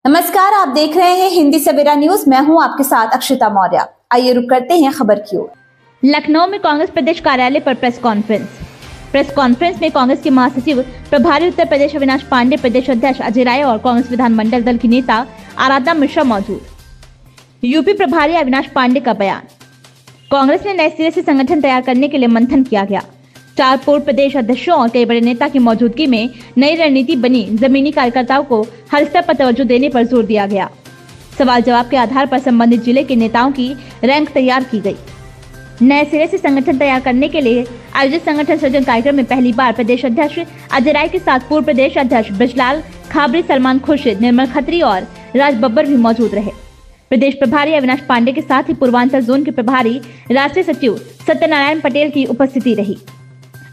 नमस्कार, आप देख रहे हैं हिंदी सवेरा न्यूज। मैं हूं आपके साथ अक्षिता मौर्य। आइए रुक करते हैं खबर की ओर। लखनऊ में कांग्रेस प्रदेश कार्यालय पर प्रेस कॉन्फ्रेंस में कांग्रेस के महासचिव प्रभारी उत्तर प्रदेश अविनाश पांडे, प्रदेश अध्यक्ष अजय राय और कांग्रेस विधानमंडल दल की नेता आराधना मिश्रा मौजूद। यूपी प्रभारी अविनाश पांडे का बयान। कांग्रेस ने नए सिरे से संगठन तैयार करने के लिए मंथन किया गया। 4 पूर्व प्रदेश अध्यक्षों और कई बड़े नेता की मौजूदगी में नई रणनीति बनी। जमीनी कार्यकर्ताओं को हर स्तर पर तवज्जो देने पर जोर दिया गया। सवाल जवाब के आधार पर संबंधित जिले के नेताओं की रैंक तैयार की गई। नए सिरे से संगठन तैयार करने के लिए आयोजित संगठन सृजन कार्यक्रम में पहली बार प्रदेश अध्यक्ष अजय राय के साथ पूर्व प्रदेश अध्यक्ष ब्रजलाल खाबरी, सलमान खुर्शीद, निर्मल खत्री और राज बब्बर भी मौजूद रहे। प्रदेश प्रभारी अविनाश पांडे के साथ ही पूर्वांचल जोन के प्रभारी राष्ट्रीय सचिव सत्यनारायण पटेल की उपस्थिति रही।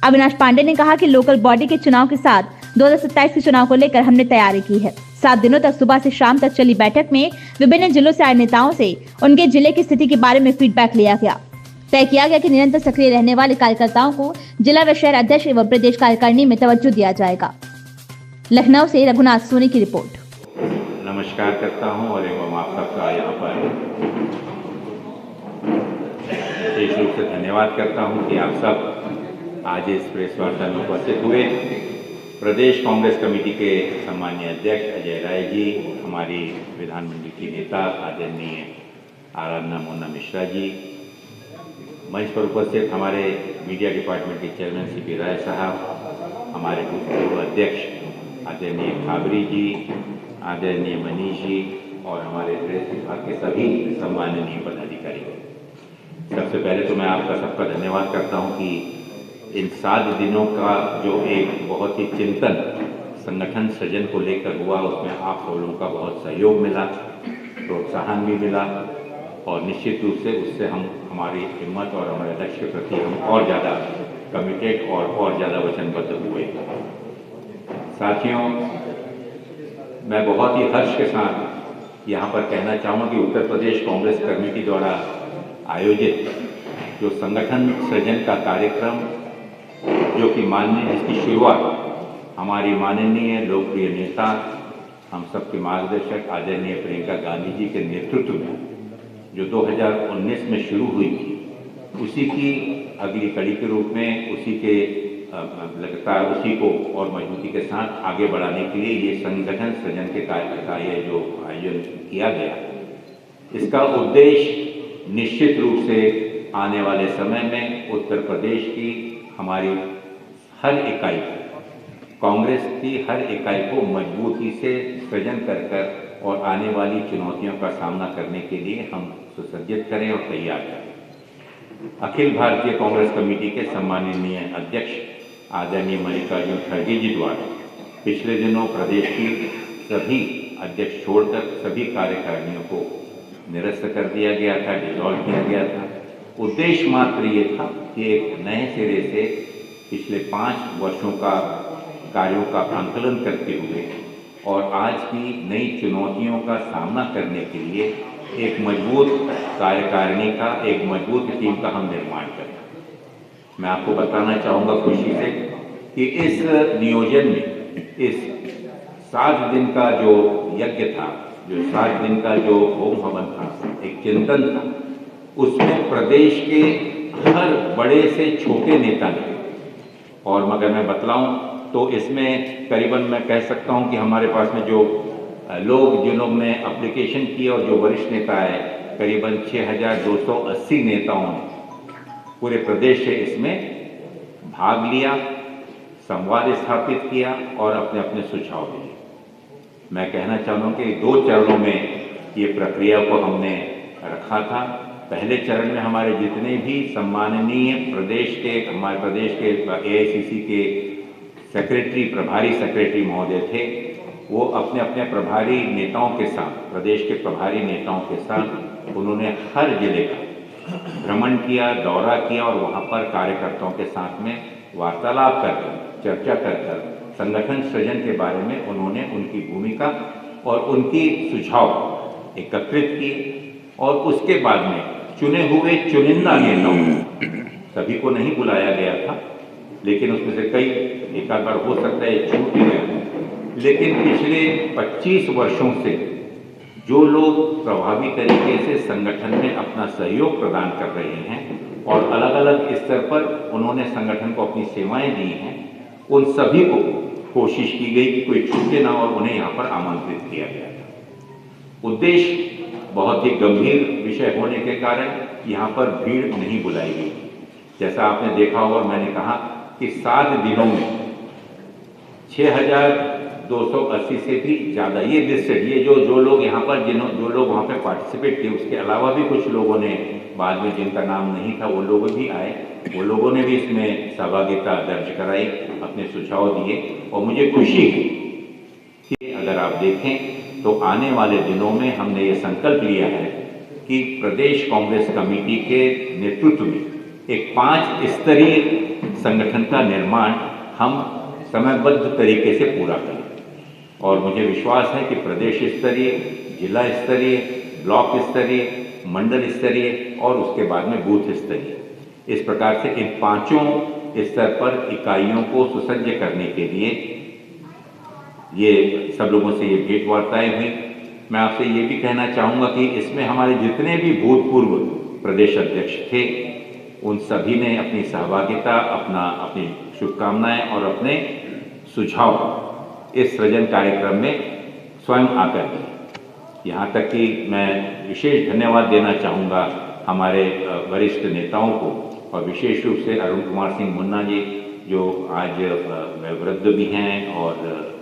अविनाश पांडे ने कहा कि लोकल बॉडी के चुनाव के साथ 2027 के चुनाव को लेकर हमने तैयारी की है। 7 दिनों तक सुबह से शाम तक चली बैठक में विभिन्न जिलों से आए नेताओं से उनके जिले की स्थिति के बारे में फीडबैक लिया गया। तय किया गया कि निरंतर सक्रिय रहने वाले कार्यकर्ताओं को जिला व शहर अध्यक्ष एवं प्रदेश कार्यकारिणी में तवज्जो दिया जाएगा। लखनऊ से रघुनाथ सोनी की रिपोर्ट। नमस्कार करता हूं और एवं आप सबका यहाँ पर विशेष रूप से धन्यवाद करता हूं कि आप सब आज इस प्रेस वार्ता में उपस्थित हुए। प्रदेश कांग्रेस कमेटी के सम्मानीय अध्यक्ष अजय राय जी, हमारी विधानमंडल की नेता आदरणीय आराधना मोना मिश्रा जी, मंच पर उपस्थित हमारे मीडिया डिपार्टमेंट के चेयरमैन सीपी राय साहब, हमारे पूर्व अध्यक्ष आदरणीय खाबरी जी, आदरणीय मनीष जी और हमारे प्रेस विभाग के सभी सम्माननीय पदाधिकारी। सबसे पहले तो मैं आपका सबका धन्यवाद करता हूं कि इन 7 दिनों का जो एक बहुत ही चिंतन संगठन सृजन को लेकर हुआ, उसमें आप लोगों का बहुत सहयोग मिला, प्रोत्साहन भी मिला और निश्चित रूप से उससे हम हमारी हिम्मत और हमारे लक्ष्य के प्रति हम और ज़्यादा कमिटेड और ज़्यादा वचनबद्ध हुए। साथियों, मैं बहुत ही हर्ष के साथ यहाँ पर कहना चाहूँगा कि उत्तर प्रदेश कांग्रेस कमेटी द्वारा आयोजित जो संगठन सृजन का कार्यक्रम, जो कि जिसकी शुरुआत हमारी माननीय लोकप्रिय नेता, हम सबके मार्गदर्शक आदरणीय प्रियंका गांधी जी के नेतृत्व में जो 2019 में शुरू हुई थी, उसी की अगली कड़ी के रूप में लगातार उसी को और मजबूती के साथ आगे बढ़ाने के लिए ये संगठन सृजन के कार्य का ये जो आयोजन किया गया, इसका उद्देश्य निश्चित रूप से आने वाले समय में उत्तर प्रदेश की हमारी हर इकाई, कांग्रेस की हर इकाई को मजबूती से सृजन कर और आने वाली चुनौतियों का सामना करने के लिए हम सुसज्जित करें और तैयार करें। अखिल भारतीय कांग्रेस कमेटी के सम्माननीय अध्यक्ष आदरणीय मल्लिकार्जुन खड़गे जी द्वारा पिछले दिनों प्रदेश की सभी अध्यक्ष छोड़कर सभी कार्यकारिणियों को निरस्त कर दिया गया था, डिसॉल्व किया गया था। उद्देश्य मात्र ये था कि एक नए सिरे से पिछले 5 वर्षों का कार्यों का आंकलन करते हुए और आज की नई चुनौतियों का सामना करने के लिए एक मजबूत कार्यकारिणी का, एक मजबूत टीम का हम निर्माण करें। मैं आपको बताना चाहूँगा खुशी से कि इस नियोजन में इस 7 दिन का जो यज्ञ था, जो 7 दिन का जो होम हवन था, एक चिंतन था, उसमें प्रदेश के हर बड़े से छोटे नेता ने, और मगर मैं बतलाऊं तो इसमें करीबन मैं कह सकता हूं कि हमारे पास में जो लोग जिन लोगों ने एप्लीकेशन की और जो वरिष्ठ नेता है, करीबन 6280 नेताओं ने पूरे प्रदेश से इसमें भाग लिया, संवाद स्थापित किया और अपने अपने सुझाव दिए। मैं कहना चाहूँगा कि 2 चरणों में ये प्रक्रिया को हमने रखा था। पहले चरण में हमारे जितने भी सम्माननीय हमारे प्रदेश के AICC के सेक्रेटरी, प्रभारी सेक्रेटरी महोदय थे, वो अपने अपने प्रभारी नेताओं के साथ, प्रदेश के प्रभारी नेताओं के साथ उन्होंने हर जिले का भ्रमण किया, दौरा किया और वहाँ पर कार्यकर्ताओं के साथ में वार्तालाप कर, चर्चा कर संगठन सृजन के बारे में उन्होंने उनकी भूमिका और उनकी सुझाव एकत्रित किए और उसके बाद में चुने हुए चुनिंदा नेताओं, सभी को नहीं बुलाया गया था, लेकिन उसमें से कई एक आध बार हो सकता है छूट भी गए, लेकिन पिछले 25 वर्षों से जो लोग प्रभावी तरीके से संगठन में अपना सहयोग प्रदान कर रहे हैं और अलग अलग स्तर पर उन्होंने संगठन को अपनी सेवाएं दी हैं, उन सभी को कोशिश की गई कि कोई छूटे ना और उन्हें यहाँ पर आमंत्रित किया गया था। उद्देश्य बहुत ही गंभीर विषय होने के कारण यहाँ पर भीड़ नहीं बुलाई गई। जैसा आपने देखा होगा, मैंने कहा कि 7 दिनों में 6,280 से भी ज़्यादा ये लिस्टेड, ये जो लोग यहाँ पर जो लोग वहाँ पे पार्टिसिपेट किए, उसके अलावा भी कुछ लोगों ने बाद में जिनका नाम नहीं था वो लोग भी आए, वो लोगों ने भी इसमें सहभागिता दर्ज कराई, अपने सुझाव दिए। और मुझे खुशी है कि अगर आप देखें तो आने वाले दिनों में हमने ये संकल्प लिया है कि प्रदेश कांग्रेस कमेटी के नेतृत्व में एक 5 स्तरीय संगठन का निर्माण हम समयबद्ध तरीके से पूरा करें। और मुझे विश्वास है कि प्रदेश स्तरीय, जिला स्तरीय, ब्लॉक स्तरीय, मंडल स्तरीय और उसके बाद में बूथ स्तरीय, इस प्रकार से इन 5 स्तर पर इकाइयों को सुसज्ज करने के लिए ये सब लोगों से ये भेंट वार्ताएं हुई। मैं आपसे ये भी कहना चाहूँगा कि इसमें हमारे जितने भी भूतपूर्व प्रदेश अध्यक्ष थे, उन सभी ने अपनी सहभागिता, अपनी शुभकामनाएं और अपने सुझाव इस सृजन कार्यक्रम में स्वयं आकर दिए। यहाँ तक कि मैं विशेष धन्यवाद देना चाहूँगा हमारे वरिष्ठ नेताओं को, और विशेष रूप से अरुण कुमार सिंह मुन्ना जी, जो आज वृद्ध भी हैं और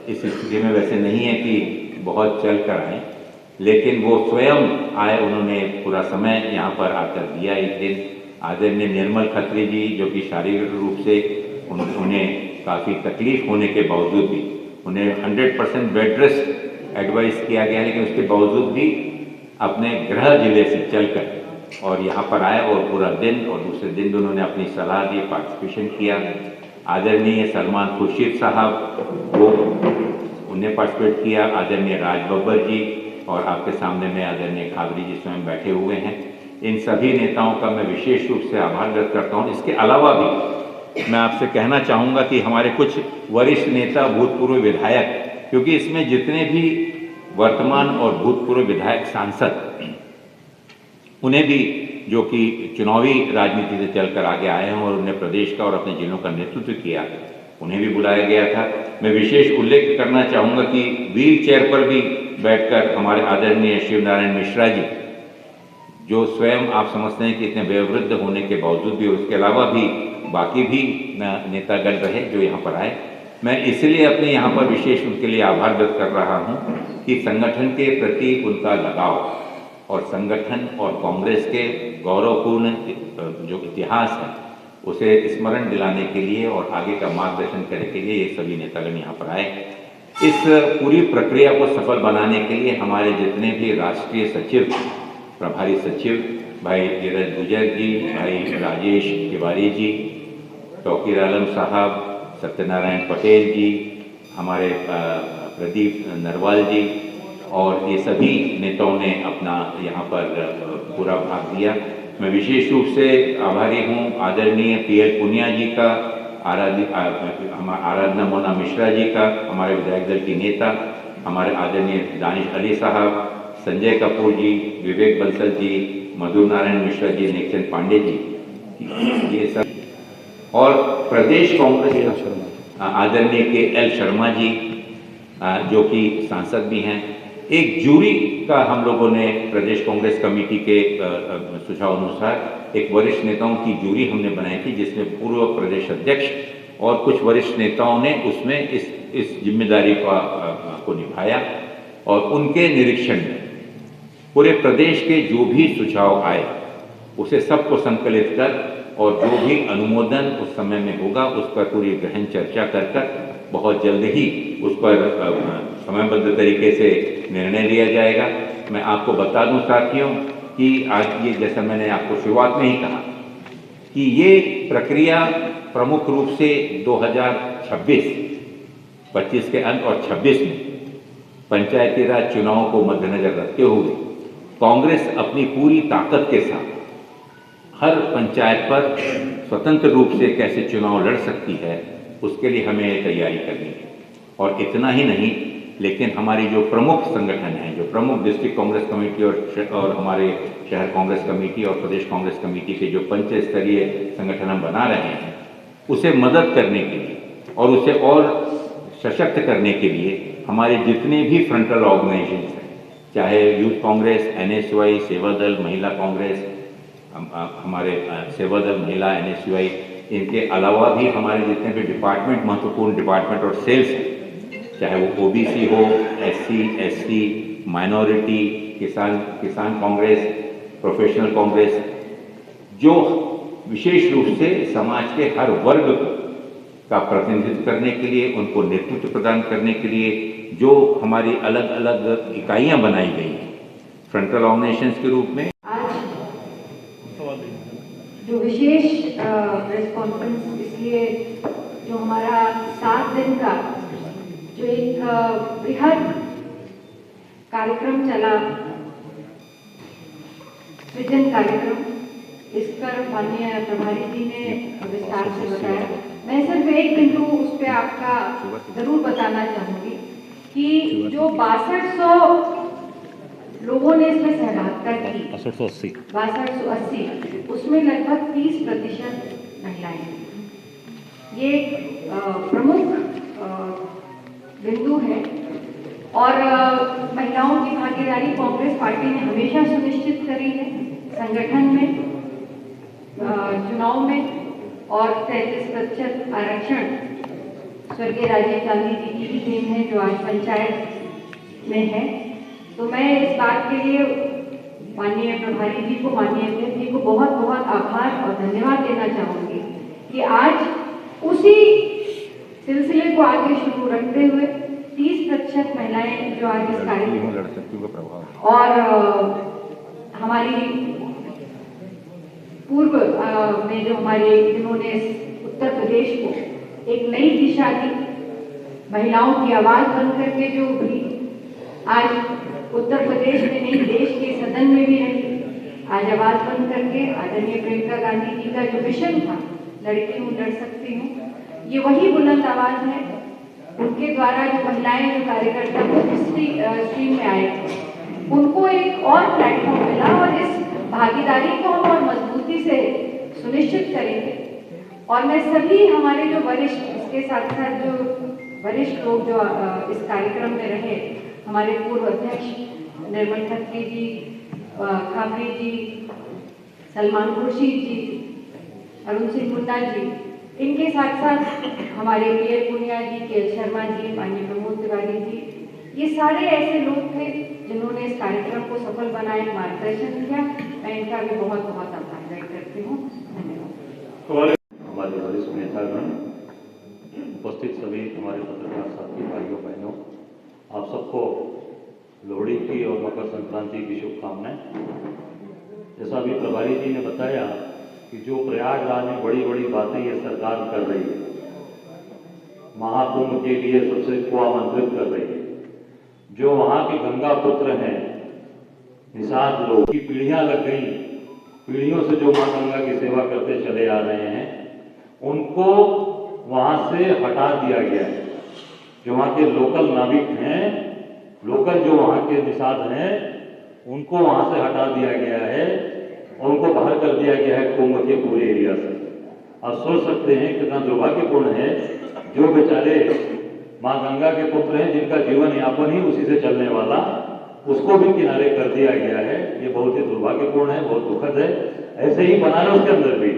इस स्थिति में वैसे नहीं है कि बहुत चल कर आए, लेकिन वो स्वयं आए, उन्होंने पूरा समय यहाँ पर आकर दिया एक दिन। आदरणीय निर्मल खत्री जी, जो कि शारीरिक रूप से उन्हें काफ़ी तकलीफ होने के बावजूद भी, उन्हें 100% बेड रेस्ट एडवाइस किया गया, लेकिन उसके बावजूद भी अपने गृह जिले से चलकर और यहाँ पर आए और पूरा दिन और दूसरे दिन भी उन्होंने अपनी सलाह दी, पार्टिसिपेशन किया। आदरणीय सलमान खुर्शीद साहब, वो उन्हें पार्टिसिपेट किया। आदरणीय राज बब्बर जी और आपके सामने में आदरणीय खाबरी जी स्वयं बैठे हुए हैं। इन सभी नेताओं का मैं विशेष रूप से आभार व्यक्त करता हूँ। इसके अलावा भी मैं आपसे कहना चाहूँगा कि हमारे कुछ वरिष्ठ नेता, भूतपूर्व विधायक, क्योंकि इसमें जितने भी वर्तमान और भूतपूर्व विधायक, सांसद, उन्हें भी जो कि चुनावी राजनीति से चलकर आगे आए हैं और उन्हें प्रदेश का और अपने जिलों का नेतृत्व किया, उन्हें भी बुलाया गया था। मैं विशेष उल्लेख करना चाहूँगा कि व्हील चेयर पर भी बैठकर हमारे आदरणीय शिव नारायण मिश्रा जी, जो स्वयं आप समझते हैं कि इतने वयोवृद्ध होने के बावजूद भी, उसके अलावा भी बाकी भी नेतागण रहे जो यहाँ पर आए, मैं इसलिए अपने यहाँ पर विशेष उनके लिए आभार व्यक्त कर रहा हूँ कि संगठन के प्रति उनका लगाव और संगठन और कांग्रेस के गौरवपूर्ण जो इतिहास है उसे स्मरण दिलाने के लिए और आगे का मार्गदर्शन करने के लिए ये सभी नेतागण यहाँ पर आए। इस पूरी प्रक्रिया को सफल बनाने के लिए हमारे जितने भी राष्ट्रीय सचिव, प्रभारी सचिव, भाई धीरज गुजर जी, भाई राजेश तिवारी जी, तौकीर आलम साहब, सत्यनारायण पटेल जी, हमारे प्रदीप नरवाल जी और ये सभी नेताओं ने अपना यहाँ पर पूरा भाग दिया। मैं विशेष रूप से आभारी हूँ आदरणीय पीएल पुनिया जी का, आराधना मोना मिश्रा जी का, हमारे विधायक दल की नेता, हमारे आदरणीय दानिश अली साहब, संजय कपूर जी, विवेक बंसल जी, मधुर नारायण मिश्रा जी, नेकचंद पांडे जी, ये सब, और प्रदेश कांग्रेस आदरणीय के एल शर्मा जी, जो कि सांसद भी हैं। एक जूरी का हम लोगों ने प्रदेश कांग्रेस कमेटी के सुझाव अनुसार एक वरिष्ठ नेताओं की जूरी हमने बनाई थी, जिसमें पूर्व प्रदेश अध्यक्ष और कुछ वरिष्ठ नेताओं ने उसमें इस जिम्मेदारी को निभाया और उनके निरीक्षण में पूरे प्रदेश के जो भी सुझाव आए उसे सबको संकलित कर और जो भी अनुमोदन उस समय में होगा उस पर पूरी गहन चर्चा कर बहुत जल्द ही उस पर समयबद्ध तरीके से निर्णय लिया जाएगा। मैं आपको बता दूं साथियों कि आज ये, जैसा मैंने आपको शुरुआत में ही कहा, कि ये प्रक्रिया प्रमुख रूप से 2026, 25 के अंत और 26 में पंचायती राज चुनावों को मद्देनजर रखते हुए कांग्रेस अपनी पूरी ताकत के साथ हर पंचायत पर स्वतंत्र रूप से कैसे चुनाव लड़ सकती है उसके लिए हमें तैयारी करनी है। और इतना ही नहीं, लेकिन हमारी जो प्रमुख संगठन हैं, जो प्रमुख डिस्ट्रिक्ट कांग्रेस कमेटी और हमारे शहर कांग्रेस कमेटी और प्रदेश कांग्रेस कमेटी के जो पंच स्तरीय संगठन हम बना रहे हैं, उसे मदद करने के लिए और उसे और सशक्त करने के लिए हमारे जितने भी फ्रंटल ऑर्गेनाइजेशन हैं, चाहे यूथ कांग्रेस, NSY, सेवा दल, महिला कांग्रेस, हमारे सेवा दल, महिला, NSY, इनके अलावा भी हमारे जितने भी डिपार्टमेंट, महत्वपूर्ण डिपार्टमेंट और सेल्स हैं, चाहे वो OBC हो, SC, ST, माइनॉरिटी, किसान कांग्रेस, प्रोफेशनल कांग्रेस, जो विशेष रूप से समाज के हर वर्ग का प्रतिनिधित्व करने के लिए, उनको नेतृत्व प्रदान करने के लिए जो हमारी अलग अलग इकाइयां बनाई गई हैं फ्रंटल ऑर्गेनाइजेशंस के रूप में। आज जो विशेष प्रेस कॉन्फ्रेंस इसलिए जो हमारा 7 दिन का जो एक बृहद कार्यक्रम चला, सृजन कार्यक्रम, इस पर माननीय प्रभारी जी ने विस्तार से बताया। मैं सिर्फ एक बिंदु उस पर आपका जरूर बताना चाहूंगी कि जो 6200 लोगों ने इसमें सहभागिता की, 6280, उसमें लगभग 30% महिलाएं हैं। ये एक प्रमुख बिंदु है और महिलाओं की भागीदारी कांग्रेस पार्टी ने हमेशा सुनिश्चित करी है संगठन में, चुनाव में, और 33% आरक्षण स्वर्गीय राजीव गांधी जी की ही देन है जो आज पंचायत में है। तो मैं इस बात के लिए माननीय प्रभारी जी को, माननीय अध्यक्ष जी को बहुत बहुत आभार और धन्यवाद देना चाहूंगी कि आज उसी सिलसिले को आगे शुरू रखते हुए 30% महिलाएं जो आज इस कार्यक्रम और हमारी पूर्व में जो हमारे जिन्होंने उत्तर प्रदेश को एक नई दिशा दी, महिलाओं की आवाज बन करके जो उभरी, आज उत्तर प्रदेश में नहीं देश के सदन में भी रही, आज आवाज बन करके आदरणीय प्रियंका गांधी जी का जो मिशन था, लड़की हूँ लड़ सकती हूँ, ये वही बुलंद आवाज है। उनके द्वारा जो महिलाएं, जो कार्यकर्ता स्ट्रीम में आए, उनको एक और प्लेटफॉर्म मिला और इस भागीदारी को हम और मजबूती से सुनिश्चित करेंगे। और मैं सभी हमारे जो वरिष्ठ, इसके साथ साथ जो वरिष्ठ लोग जो इस कार्यक्रम में रहे, हमारे पूर्व अध्यक्ष निर्मल खत्री जी, खाबरी जी, सलमान खुर्शीद जी, अरुण सिंह मुंडा जी, इनके साथ साथ हमारे पीएल पुनिया जी, KL शर्मा जी, माननीय प्रमोद तिवारी जी, ये सारे ऐसे लोग थे जिन्होंने इस कार्यक्रम को सफल बनाए, मार्गदर्शन किया। मैं इनका भी बहुत बहुत आभार व्यक्त करती हूँ। धन्यवाद। हमारे वरिष्ठ नेतागण, उपस्थित सभी हमारे पत्रकार साथी, भाइयों बहनों, आप सबको लोहड़ी की और मकर संक्रांति की शुभकामनाएं। जैसा अभी प्रभारी जी ने बताया कि जो प्रयागराज में बड़ी बड़ी बातें ये सरकार कर रही है, महाकुंभ के लिए सबसे को आमंत्रित कर रही है, जो वहाँ के गंगा पुत्र हैं, निषाद लोग की पीढ़ियां लग गई, पीढ़ियों से जो माँ गंगा की सेवा करते चले आ रहे हैं, उनको वहाँ से हटा दिया गया है। जो वहाँ के लोकल नाविक हैं, लोकल जो वहाँ के निषाद हैं, उनको वहाँ से हटा दिया गया है और उनको बाहर कर दिया गया है कुंभ के पूरे एरिया से। आप सोच सकते हैं कितना दुर्भाग्यपूर्ण है, जो बेचारे माँ गंगा के पुत्र हैं, जिनका जीवन यापन ही उसी से चलने वाला, उसको भी किनारे कर दिया गया है। ये बहुत ही दुर्भाग्यपूर्ण है, बहुत दुखद है। ऐसे ही बनारस के अंदर भी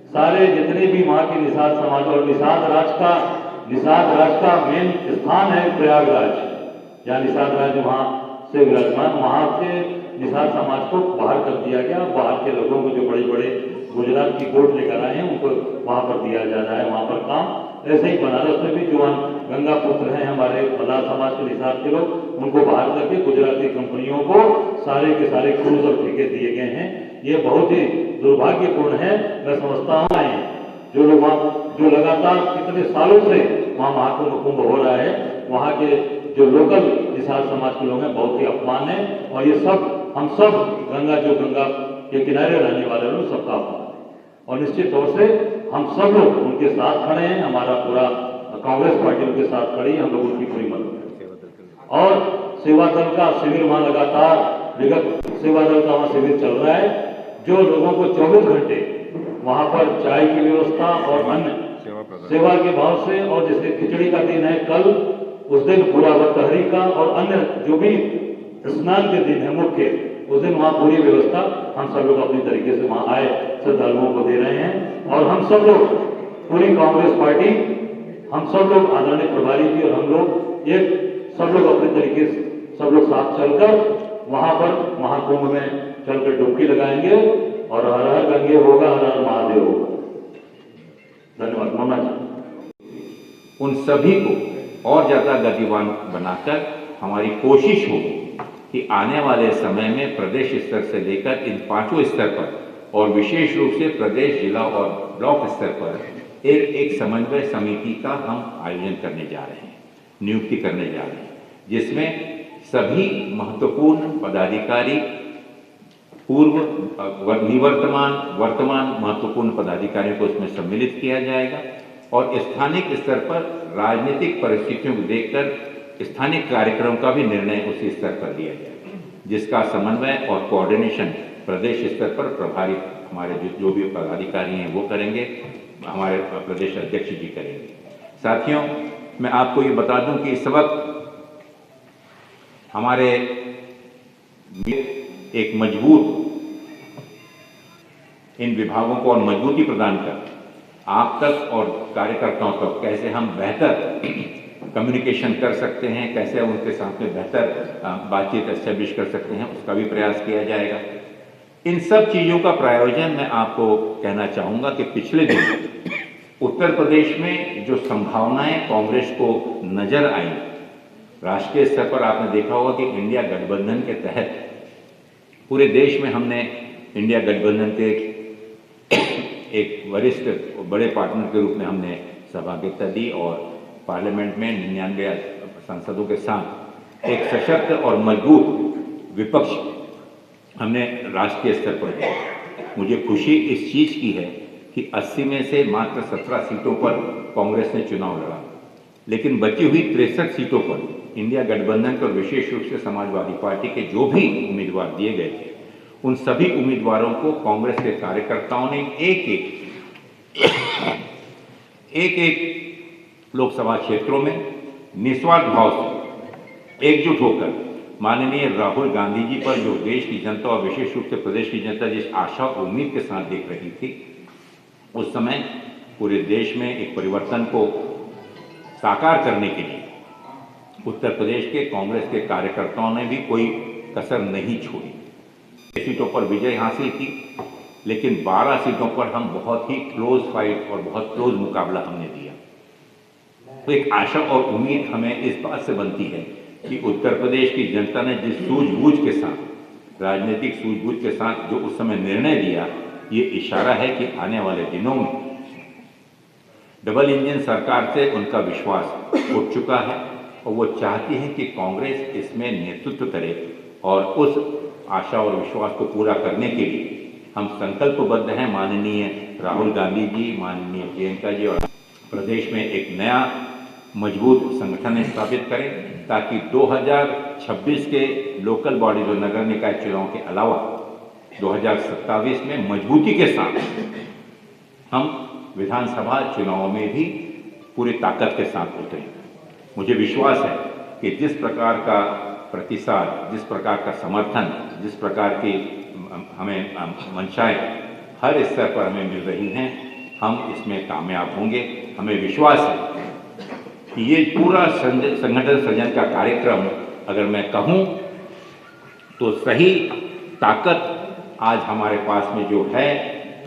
सारे जितने भी वहाँ के निषाद समाज और निषाद राज का मेन स्थान है प्रयागराज, जहाँ निषाद राज वहाँ से विराजमान, वहाँ के निषाद समाज को बाहर कर दिया गया। बाहर के लोगों को जो बड़े बड़े गुजरात की बोट लेकर आए हैं, उनको वहाँ पर दिया जा रहा है, वहाँ पर काम। ऐसे ही बनारस में भी जो गंगा पुत्र हैं, हमारे मल्लाह समाज के निषाद के लोग, उनको बाहर करके गुजराती कंपनियों को सारे के सारे क्रूज और ठेके दिए गए हैं। ये बहुत ही दुर्भाग्यपूर्ण है। मैं समझता हूँ जो लोग वहाँ, जो लगातार कितने सालों से वहाँ महाकुंभ हो रहा है, वहाँ के जो लोकल निषाद समाज के लोग हैं, बहुत ही अपमान है। और ये सब हम सब गंगा के किनारे रहने वाले लोग सबका अपमान है। और निश्चित तौर से हम सब लोग उनके साथ खड़े हैं, हमारा पूरा कांग्रेस पार्टी उनके साथ खड़ी है, हम लोग उनकी पूरी मदद करें। और सेवा दल का शिविर वहाँ लगातार विगत सेवा दल का वहाँ शिविर चल रहा है, जो लोगों को 24 घंटे वहाँ पर चाय की व्यवस्था और अन्य सेवा के भाव से, और जैसे खिचड़ी का दिन है कल, उस दिन पूरा वतहरी का और अन्य जो भी स्नान के दिन है मुख्य, उस दिन वहाँ पूरी व्यवस्था हम सब लोग अपनी तरीके से वहाँ आए श्रद्धालुओं को दे रहे हैं। और हम सब लोग पूरी कांग्रेस पार्टी, हम सब लोग आदरणीय प्रभारी जी और हम लोग एक सब लोग अपने तरीके से सब लोग साथ चलकर वहाँ पर महाकुंभ में चलकर डुबकी लगाएंगे और हर हर गंगे होगा, हर हर महादेव होगा। धन्यवाद। मामा जी, उन सभी को और ज़्यादा गतिवान बनाकर हमारी कोशिश हो कि आने वाले समय में प्रदेश स्तर से लेकर इन 5 स्तर पर और विशेष रूप से प्रदेश, जिला और ब्लॉक स्तर पर एक समन्वय समिति का हम आयोजन करने जा रहे हैं, नियुक्ति करने जा रहे हैं, जिसमें सभी महत्वपूर्ण पदाधिकारी, पूर्व, निवर्तमान, वर्तमान महत्वपूर्ण पदाधिकारियों को इसमें सम्मिलित किया जाएगा और स्थानिक स्तर पर राजनीतिक परिस्थितियों को देखकर स्थानीय कार्यक्रम का भी निर्णय उसी स्तर पर लिया जाएगा, जिसका समन्वय और कोऑर्डिनेशन प्रदेश स्तर पर प्रभारी हमारे जो भी पदाधिकारी हैं वो करेंगे, हमारे प्रदेश अध्यक्ष जी करेंगे। साथियों, मैं आपको ये बता दूं कि इस वक्त हमारे एक मजबूत इन विभागों को और मजबूती प्रदान कर आप तक और कार्यकर्ताओं तक कैसे हम बेहतर कम्युनिकेशन कर सकते हैं, कैसे उनके साथ में बेहतर बातचीत एस्टेब्लिश कर सकते हैं, उसका भी प्रयास किया जाएगा। इन सब चीज़ों का प्रायोजन मैं आपको कहना चाहूँगा कि पिछले दिन उत्तर प्रदेश में जो संभावनाएं कांग्रेस को नजर आई, राष्ट्रीय स्तर पर आपने देखा होगा कि इंडिया गठबंधन के तहत पूरे देश में हमने इंडिया गठबंधन के एक वरिष्ठ बड़े पार्टनर के रूप में हमने सहभागिता दी और पार्लियामेंट में 99 सांसदों के साथ एक सशक्त और मजबूत विपक्ष हमने राष्ट्रीय स्तर पर दिया। मुझे खुशी इस चीज़ की है कि 80 में से मात्र 17 सीटों पर कांग्रेस ने चुनाव लड़ा, लेकिन बची हुई 63 सीटों पर इंडिया गठबंधन पर विशेष रूप से समाजवादी पार्टी के जो भी उम्मीदवार दिए गए थे, उन सभी उम्मीदवारों को कांग्रेस के कार्यकर्ताओं ने एक लोकसभा क्षेत्रों में निस्वार्थ भाव से एकजुट होकर माननीय राहुल गांधी जी पर जो देश की जनता और विशेष रूप से प्रदेश की जनता जिस आशा और उम्मीद के साथ देख रही थी, उस समय पूरे देश में एक परिवर्तन को साकार करने के लिए उत्तर प्रदेश के कांग्रेस के कार्यकर्ताओं ने भी कोई कसर नहीं छोड़ी। सीटों पर विजय हासिल की, लेकिन 12 सीटों पर हम बहुत ही क्लोज फाइट और बहुत क्लोज मुकाबला हमने दिया। तो एक आशा और उम्मीद हमें इस बात से बनती है कि उत्तर प्रदेश की जनता ने जिस सूझबूझ के साथ, राजनीतिक सूझबूझ के साथ जो उस समय निर्णय दिया, ये इशारा है कि आने वाले दिनों में डबल इंजन सरकार से उनका विश्वास उठ चुका है और वो चाहती है कि कांग्रेस इसमें नेतृत्व करे और उस आशा और विश्वास को पूरा करने के लिए हम संकल्पबद्ध हैं। माननीय राहुल गांधी जी, माननीय प्रियंका जी और प्रदेश में एक नया मजबूत संगठन स्थापित करें ताकि 2026 के लोकल बॉडी और नगर निकाय चुनाव के अलावा 2027 में मजबूती के साथ हम विधानसभा चुनाव में भी पूरी ताकत के साथ उतरें। मुझे विश्वास है कि जिस प्रकार का प्रतिसाद, जिस प्रकार का समर्थन, जिस प्रकार की हमें मंशाएं हर स्तर पर हमें मिल रही हैं, हम इसमें कामयाब होंगे। हमें विश्वास है कि ये पूरा संगठन सृजन का कार्यक्रम, अगर मैं कहूँ तो सही ताकत आज हमारे पास में जो है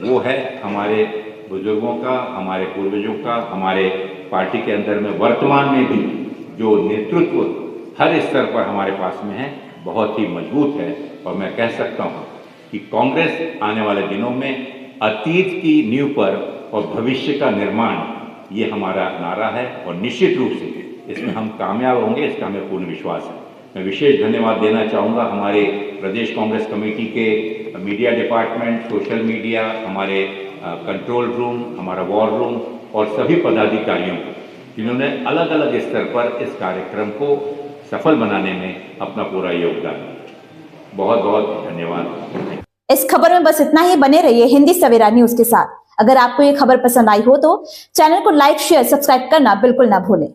वो है हमारे बुजुर्गों का, हमारे पूर्वजों का, हमारे पार्टी के अंदर में वर्तमान में भी जो नेतृत्व हर स्तर पर हमारे पास में है, बहुत ही मजबूत है। और मैं कह सकता हूँ कि कांग्रेस आने वाले दिनों में अतीत की नींव पर और भविष्य का निर्माण, ये हमारा नारा है और निश्चित रूप से इसमें हम कामयाब होंगे, इसका हमें पूर्ण विश्वास है। मैं विशेष धन्यवाद देना चाहूँगा हमारे प्रदेश कांग्रेस कमेटी के मीडिया डिपार्टमेंट, सोशल मीडिया, हमारे कंट्रोल रूम, हमारा वॉर रूम और सभी पदाधिकारियों को, जिन्होंने अलग अलग स्तर पर इस कार्यक्रम को सफल बनाने में अपना पूरा योगदान। बहुत बहुत धन्यवाद। इस खबर में बस इतना ही। बने रहिए हिंदी सवेरा न्यूज के साथ। अगर आपको ये खबर पसंद आई हो तो चैनल को लाइक, शेयर, सब्सक्राइब करना बिल्कुल ना भूलें।